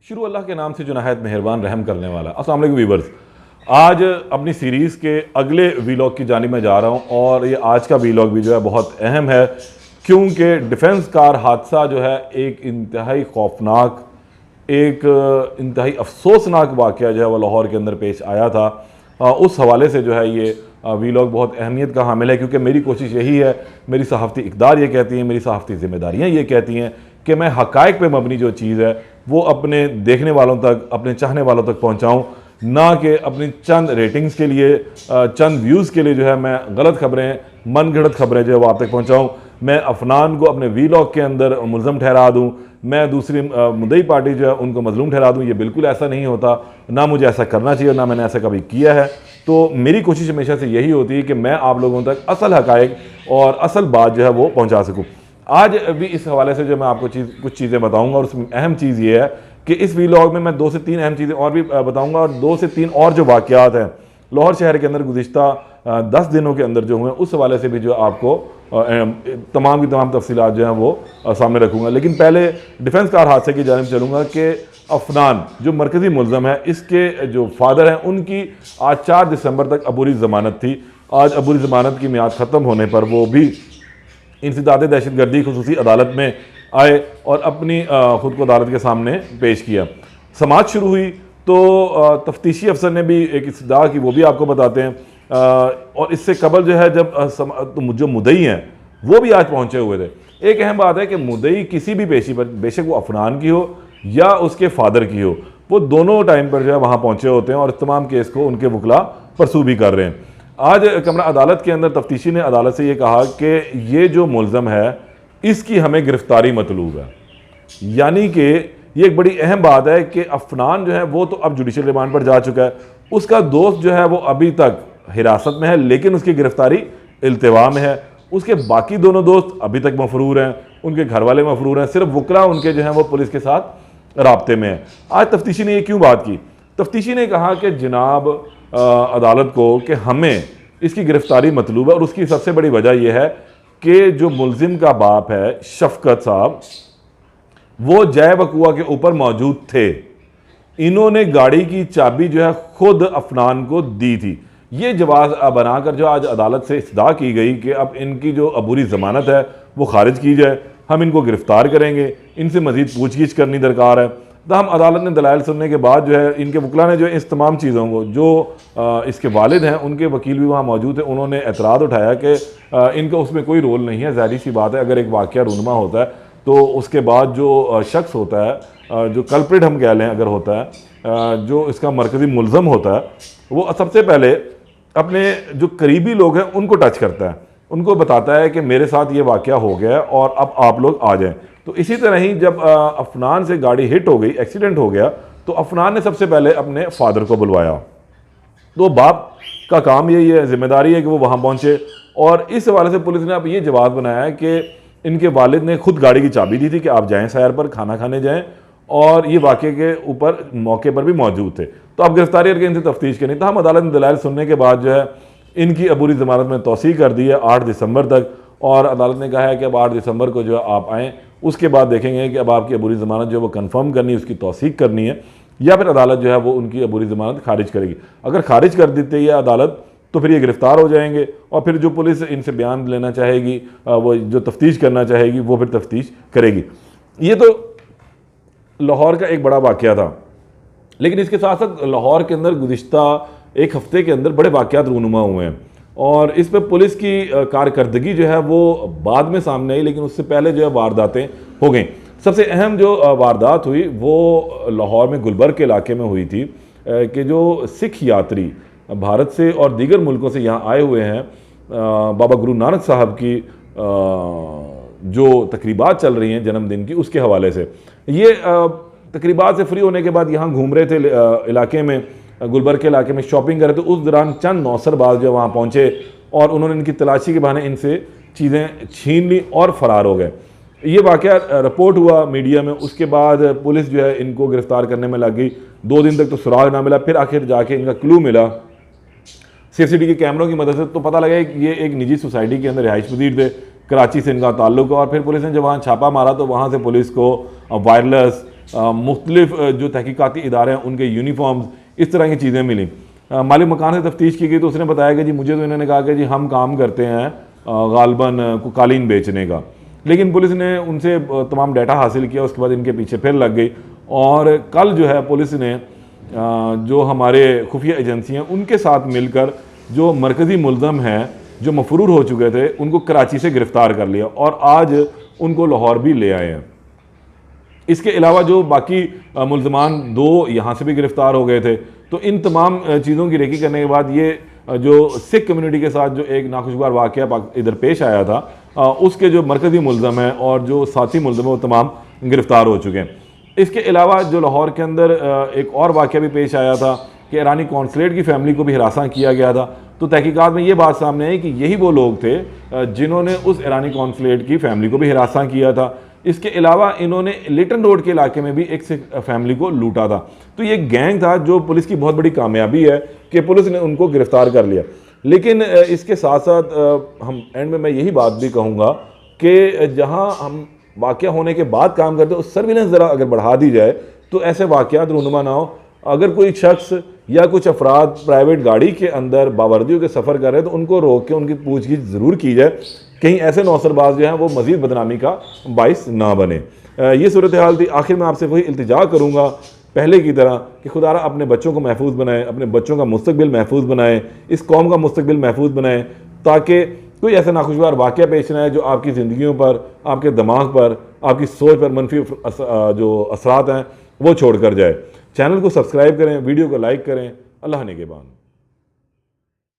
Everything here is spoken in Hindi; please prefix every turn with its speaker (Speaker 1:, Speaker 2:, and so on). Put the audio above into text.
Speaker 1: शुरू अल्लाह के नाम से जो नहायत मेहरबान रहम करने वाला। अस्सलाम वालेकुम व्यूअर्स, आज अपनी सीरीज़ के अगले वीलॉग की जानिब में जा रहा हूँ और ये आज का वीलॉग भी जो है बहुत अहम है, क्योंकि डिफेंस कार हादसा जो है एक इंतहाई खौफनाक, एक इंतहाई अफसोसनाक वाक़या जो है वो लाहौर के अंदर पेश आया था। उस हवाले से जो है ये वीलॉग बहुत अहमियत का हामिल है, क्योंकि मेरी कोशिश यही है, मेरी सहाफ़ती इक़दार ये कहती हैं, मेरी सहाफ़ती ज़िम्मेदारियाँ ये कहती हैं कि मैं हक़ाइक़ पे मबनी जो चीज़ है वो अपने देखने वालों तक, अपने चाहने वालों तक पहुँचाऊँ, ना कि अपनी चंद रेटिंग्स के लिए, चंद व्यूज़ के लिए जो है मैं गलत खबरें, मन गढ़ंत खबरें जो है वो आप तक पहुँचाऊँ। मैं अफनान को अपने वीलॉग के अंदर मुल्ज़म ठहरा दूँ, मैं दूसरी मुद्दई पार्टी जो है उनको मज़लूम ठहरा दूँ, ये बिल्कुल ऐसा नहीं होता, ना मुझे ऐसा करना चाहिए, ना मैंने ऐसा कभी किया है। तो मेरी कोशिश हमेशा से यही होती है कि मैं आप लोगों तक असल हक़ाइक़ और असल बात जो है वो पहुँचा सकूँ। आज भी इस हवाले से जो मैं आपको कुछ चीज़ें बताऊँगा, और उसमें अहम चीज़ ये है कि इस वीलॉग में मैं 2 से 3 अहम चीज़ें और भी बताऊँगा, और 2 से 3 और जो वाक़यात हैं लाहौर शहर के अंदर गुज़िश्ता 10 दिनों के अंदर जो हुए, उस हवाले से भी जो आपको तमाम की तमाम तफसीलात जो हैं वो सामने रखूँगा। लेकिन पहले डिफेंस कार हादसे की जानिब चलूँगा कि अफनान जो मरकज़ी मुल्ज़म है, इसके जो फादर हैं उनकी आज 4 दिसंबर तक अबूरी ज़मानत थी। आज अबूरी ज़मानत की मियाद ख़त्म होने पर वो भी इंसदाद दहशतगर्दी खुसूसी अदालत में आए और अपनी ख़ुद को अदालत के सामने पेश किया। समाअत शुरू हुई तो तफ्तीशी अफसर ने भी एक इस्तदा की, वो भी आपको बताते हैं। और इससे कबल जो है जब जो मुद्दई हैं वो भी आज पहुँचे हुए थे। एक अहम बात है कि मुद्दई किसी भी पेशी पर, बेशक वो अफनान की हो या उसके फादर की हो, वो दोनों टाइम पर जो है वहाँ पहुँचे होते हैं और इस तमाम केस को उनके वकला परसू भी कर रहे हैं। आज कमरा अदालत के अंदर तफ्तीशी ने अदालत से ये कहा कि ये जो मुल्ज़म है इसकी हमें गिरफ्तारी मतलूब है। यानी कि ये एक बड़ी अहम बात है कि अफनान जो है वो तो अब जुडिशल रिमांड पर जा चुका है, उसका दोस्त जो है वो अभी तक हिरासत में है, लेकिन उसकी गिरफ्तारी इल्तिवा में है। उसके बाकी दोनों दोस्त अभी तक मफरूर हैं, उनके घर वाले मफरूर हैं, सिर्फ वकला उनके जो हैं वो पुलिस के साथ राब्ते में है। आज तफ्तीशी ने ये क्यों बात की? तफ्तीशी ने कहा कि जनाब अदालत को कि हमें इसकी गिरफ्तारी मतलूब है, और उसकी सबसे बड़ी वजह यह है कि जो मुल्ज़िम का बाप है शफकत साहब, वो जय वकुआ के ऊपर मौजूद थे। इन्होंने गाड़ी की चाबी जो है खुद अफनान को दी थी। ये जवाब बनाकर जो आज अदालत से इस्तदा की गई कि अब इनकी जो अबूरी ज़मानत है वो खारिज की जाए, हम इनको गिरफ़्तार करेंगे, इनसे मज़ीद पूछगिछ करनी दरकार है। तहम अदालत ने दलाइल सुनने के बाद जो है इनके वकला ने जो इस तमाम चीज़ों को, जो इसके वालिद हैं उनके वकील भी वहाँ मौजूद है, उन्होंने एतराज़ उठाया कि इनका उसमें कोई रोल नहीं है। ज़ाहिर सी बात है, अगर एक वाक़या रूनमा होता है तो उसके बाद जो शख्स होता है, जो कल्प्रिट हम कह लें अगर होता है, जो इसका मरकज़ी मुल्ज़म होता है, वो सबसे पहले अपने जो करीबी लोग हैं उनको टच करता है, उनको बताता है कि मेरे साथ ये वाक़या हो गया है और अब आप लोग आ जाएं। तो इसी तरह ही जब अफनान से गाड़ी हिट हो गई, एक्सीडेंट हो गया, तो अफनान ने सबसे पहले अपने फादर को बुलवाया। तो बाप का काम यही है, जिम्मेदारी है कि वो वहाँ पहुँचे। और इस हवाले से पुलिस ने अब ये जवाब बनाया है कि इनके वालिद ने खुद गाड़ी की चाबी दी थी कि आप जाएँ सैर पर, खाना खाने जाएँ, और ये वाक़े के ऊपर मौके पर भी मौजूद थे। तो अब गिरफ्तारी करके इनसे तफ्तीश करनी। तो हम अदालत ने दलाइल सुनने के बाद जो है इनकी अबूरी ज़मानत में तौसीक़ कर दी है 8 दिसंबर तक, और अदालत ने कहा है कि अब 8 दिसंबर को जो है आप आएँ, उसके बाद देखेंगे कि अब आपकी अबूरी ज़मानत जो है वो कन्फर्म करनी है, उसकी तौसीक़ करनी है, या फिर अदालत जो है वो उनकी अबूरी ज़मानत खारिज करेगी। अगर खारिज कर देती है अदालत तो फिर ये गिरफ़्तार हो जाएंगे, और फिर जो पुलिस इनसे बयान लेना चाहेगी, वो जो तफ्तीश करना चाहेगी, वो फिर तफ्तीश करेगी। ये तो लाहौर का एक बड़ा वाक़या था, लेकिन इसके साथ साथ लाहौर के अंदर गुज़िश्ता एक हफ़्ते के अंदर बड़े वाक़यात रूनुमा हुए हैं, और इस पर पुलिस की कारकर्दगी जो है वो बाद में सामने आई, लेकिन उससे पहले जो है वारदातें हो गई। सबसे अहम जो वारदात हुई वो लाहौर में गुलबर्ग के इलाके में हुई थी कि जो सिख यात्री भारत से और दीगर मुल्कों से यहाँ आए हुए हैं, बाबा गुरु नानक साहब की जो तकरीबात चल रही हैं जन्मदिन की, उसके हवाले से ये तकरीबात से फ्री होने के बाद यहाँ घूम रहे थे इलाके में, गुलबर्ग के इलाके में शॉपिंग कर रहे थे। उस दौरान चंद नौसरबाज जो वहाँ पहुँचे और उन्होंने इनकी तलाशी के बहाने इनसे चीज़ें छीन ली और फ़रार हो गए। ये वाक़या रिपोर्ट हुआ मीडिया में, उसके बाद पुलिस जो है इनको गिरफ़्तार करने में लग गई। 2 दिन तक तो सुराग ना मिला, फिर आखिर जाके इनका क्लू मिला CCTV के कैमरों की मदद से, तो पता लगा कि ये एक निजी सोसाइटी के अंदर रिहाइश पजीर थे, कराची से इनका ताल्लुक है। और फिर पुलिस ने जब वहाँ छापा मारा तो वहाँ से पुलिस को वायरलेस, मुख्तलिफ जो तहकीकाती इदारे हैं उनके यूनिफॉर्म्स, इस तरह की चीज़ें मिली। मालिक मकान से तफ्तीश की गई तो उसने बताया कि जी मुझे तो इन्होंने कहा कि जी हम काम करते हैं गालबन कालीन बेचने का, लेकिन पुलिस ने उनसे तमाम डाटा हासिल किया, उसके बाद इनके पीछे फिर लग गई। और कल जो है पुलिस ने जो हमारे खुफिया एजेंसी हैं उनके साथ मिलकर जो मरकज़ी मुल्ज़म हैं जो मफरूर हो चुके थे उनको कराची से गिरफ़्तार कर लिया और आज उनको लाहौर भी ले आए हैं। इसके अलावा जो बाकी मुल्ज़मान 2 यहाँ से भी गिरफ़्तार हो गए थे। तो इन तमाम चीज़ों की रेकी करने के बाद ये जो सिख कम्युनिटी के साथ जो एक नाखुशगवार वाक़या इधर पेश आया था, उसके जो मरकज़ी मुल्ज़म हैं और जो साथी मुल्ज़म हैं वो तमाम गिरफ़्तार हो चुके हैं। इसके अलावा जो लाहौर के अंदर एक और वाक़या भी पेश आया था कि ईरानी कौंसलेट की फ़ैमिली को भी हिरासा किया गया था। तो तहकीकात में ये बात सामने आई कि यही वो लोग थे जिन्होंने उस ईरानी कौंसलेट की फ़ैमिली को भी हिरासा किया था। इसके अलावा इन्होंने लिटन रोड के इलाके में भी एक फैमिली को लूटा था। तो ये गैंग था जो पुलिस की बहुत बड़ी कामयाबी है कि पुलिस ने उनको गिरफ़्तार कर लिया। लेकिन इसके साथ साथ हम एंड में मैं यही बात भी कहूँगा कि जहाँ हम वाक़या होने के बाद काम करते हैं उस सर्विलेंस ज़रा अगर बढ़ा दी जाए तो ऐसे वाक़यात रूनुमा ना हो। अगर कोई शख्स या कुछ अफराद प्राइवेट गाड़ी के अंदर बावर्दियों के सफ़र कर रहे हैं तो उनको रोक के उनकी पूछगिछ ज़रूर की जाए, कहीं ऐसे नौसरबाज जो हैं वो मज़ीद बदनामी का बाइस ना बने। ये सूरत हाल थी। आखिर में आपसे वही इल्तिजा करूँगा पहले की तरह कि खुदारा अपने बच्चों को महफूज बनाएं, अपने बच्चों का मुस्तकबिल महफूज बनाएं, इस कौम का मुस्तकबिल महफूज बनाएं, ताकि कोई ऐसा नाखुशगवार वाक़या पेश ना आए जो आपकी ज़िंदगियों पर, आपके दिमाग पर, आपकी सोच पर मनफी जो असरात हैं वो छोड़ कर जाए। चैनल को सब्सक्राइब करें, वीडियो को लाइक करें। अल्लाह निगहबान।